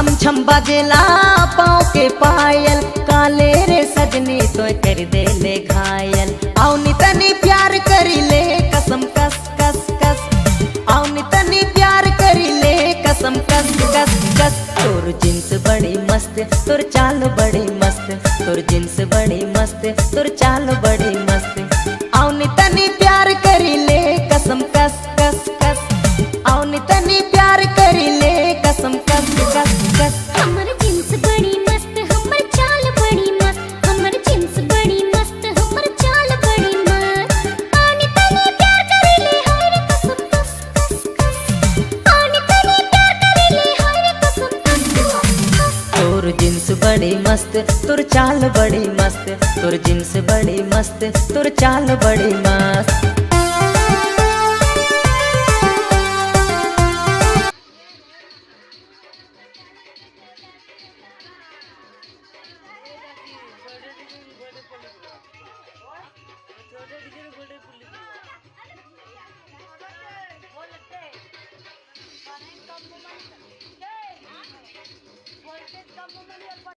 छम छम बाजेला पाँव के पायल, काले रे सजनी तो कर दे ले घायल। आओ नितनी प्यार करी ले कसम कस कस कस, आओ नितनी प्यार करी ले कसम कस कस कस। तोर जींस बड़ी मस्त, तोर चाल बड़ी मस्त, तोर जींस बड़ी मस्त, तोर चाल बड़ी मस्त। आओ नितनी प्यार करी ले कसम कस कस कस, आओ नितनी प्यार करी ले कसम कस कस कस। हमर जींस बड़ी मस्त, हमर चाल बड़ी मस्त, हमर जींस बड़ी मस्त, हमर चाल बड़ी मस्त। आनी तनी प्यार करे ले हाय रे कसम कस कस कस, आनी तनी प्यार करे ले हाय रे कसम कस कस कस। तोर जींस बड़ी मस्त, तोर चाल बड़ी मस्त, तोर जींस बड़ी मस्त, तोर चाल बड़ी मस्त।